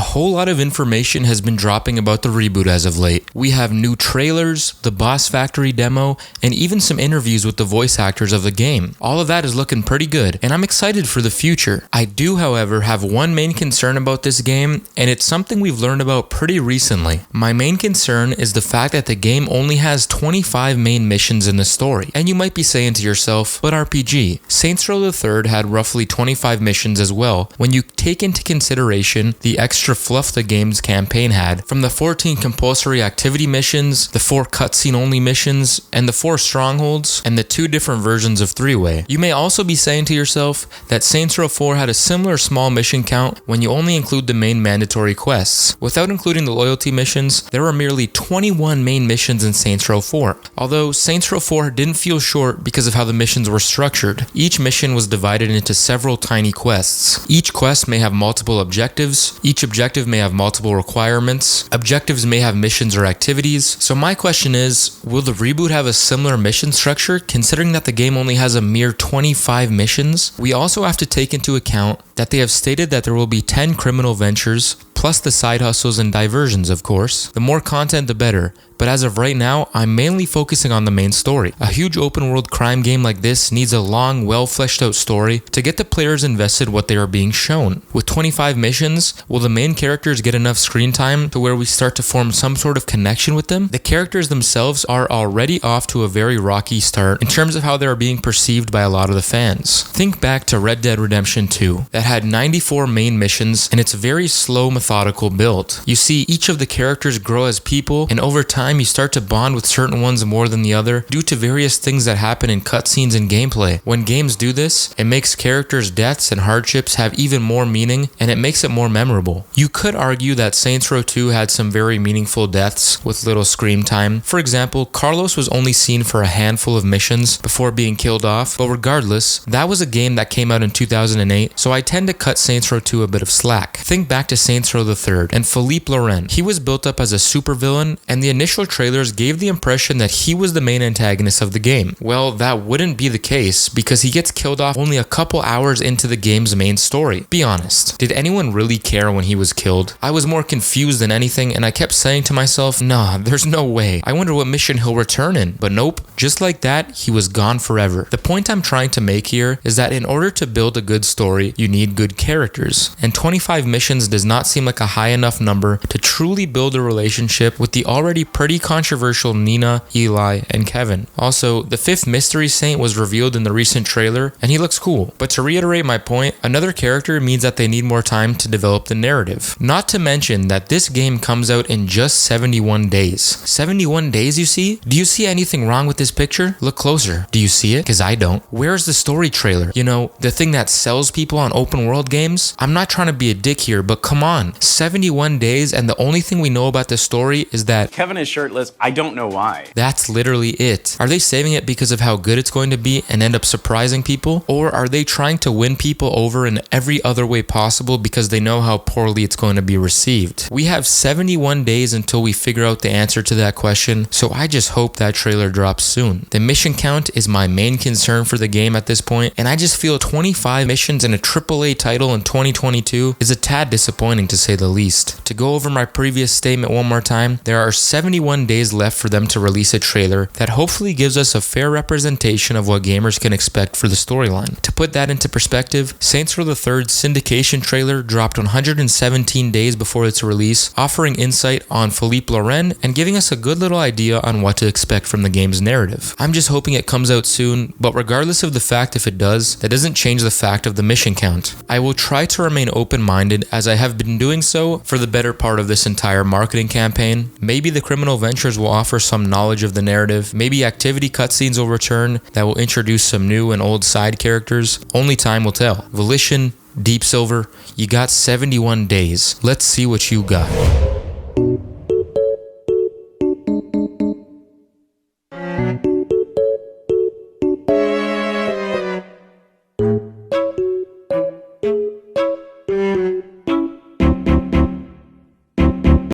whole lot of information has been dropping about the reboot as of late. We have new trailers, the Boss Factory demo, and even some interviews with the voice actors of the game. All of that is looking pretty good, and I'm excited for the future. I do, however, have one main concern about this game, and it's something we've learned about pretty recently. My main concern is the fact that the game only has 25 main missions in the story. And you might be saying to yourself, but RPG, Saints Row the Third had roughly 25 missions as well, when you take into consideration the extra fluff the game's campaign had, from the 14 compulsory activity missions, the 4 cutscene only missions, and the 4 strongholds, and the 2 different versions of 3-way. You may also be saying to yourself that Saints Row 4 had a similar small mission count when you only include the main mandatory quests. Without including the loyalty missions, there were merely 21 main missions in Saints Row 4. Although Saints Row 4 didn't feel short because of how the missions were structured. Each mission was divided into several tiny quests. Each quest may have multiple objectives. Each objective may have multiple requirements. Objectives may have missions or activities. So my question is, will the reboot have a similar mission structure considering that the game only has a mere 25 missions? We also have to take into account that they have stated that there will be 10 criminal ventures, plus the side hustles and diversions, of course. The more content, the better. But as of right now, I'm mainly focusing on the main story. A huge open world crime game like this needs a long, well fleshed out story to get the players invested what they are being shown. With 25 missions, will the main characters get enough screen time to where we start to form some sort of connection with them? The characters themselves are already off to a very rocky start in terms of how they are being perceived by a lot of the fans. Think back to Red Dead Redemption 2, that had 94 main missions and it's a very slow, methodical build. You see each of the characters grow as people, and over time you start to bond with certain ones more than the other due to various things that happen in cutscenes and gameplay. When games do this, it makes characters' deaths and hardships have even more meaning, and it makes it more memorable. You could argue that Saints Row 2 had some very meaningful deaths with little screen time. For example, Carlos was only seen for a handful of missions before being killed off, but regardless, that was a game that came out in 2008, so I tend to cut Saints Row 2 a bit of slack. Think back to Saints Row the Third and Philippe Laurent. He was built up as a supervillain, and the initial trailers gave the impression that he was the main antagonist of the game. Well, that wouldn't be the case because he gets killed off only a couple hours into the game's main story. Be honest, did anyone really care when he was killed? I was more confused than anything, and I kept saying to myself, nah, there's no way. I wonder what mission he'll return in. But nope, just like that, he was gone forever. The point I'm trying to make here is that in order to build a good story, you need good characters, and 25 missions does not seem like a high enough number to truly build a relationship with the already pretty controversial Nina, Eli, and Kevin. Also, the 5th Mystery Saint was revealed in the recent trailer, and he looks cool. But to reiterate my point, another character means that they need more time to develop the narrative. Not to mention that this game comes out in just 71 days. 71 days, you see? Do you see anything wrong with this picture? Look closer. Do you see it? Because I don't. Where's the story trailer? You know, the thing that sells people on open world games? I'm not trying to be a dick here, but come on. 71 days, and the only thing we know about the story is that Kevin is shirtless. I don't know why. That's literally it. Are they saving it because of how good it's going to be and end up surprising people? Or are they trying to win people over in every other way possible because they know how poorly it's going to be received? We have 71 days until we figure out the answer to that question, so I just hope that trailer drops soon. The mission count is my main concern for the game at this point, and I just feel 25 missions in a AAA title in 2022 is a tad disappointing to say the least. To go over my previous statement one more time, there are 71 days left for them to release a trailer that hopefully gives us a fair representation of what gamers can expect for the storyline. To put that into perspective, Saints Row the Third's syndication trailer dropped 117 days before its release, offering insight on Philippe Laurent and giving us a good little idea on what to expect from the game's narrative. I'm just hoping it comes out soon, but regardless of the fact if it does, that doesn't change the fact of the mission count. I will try to remain open-minded as I have been doing so for the better part of this entire marketing campaign. Maybe the criminal ventures will offer some knowledge of the narrative. Maybe activity cutscenes will return that will introduce some new and old side characters. Only time will tell. Volition, Deep Silver, you got 71 days. Let's see what you got.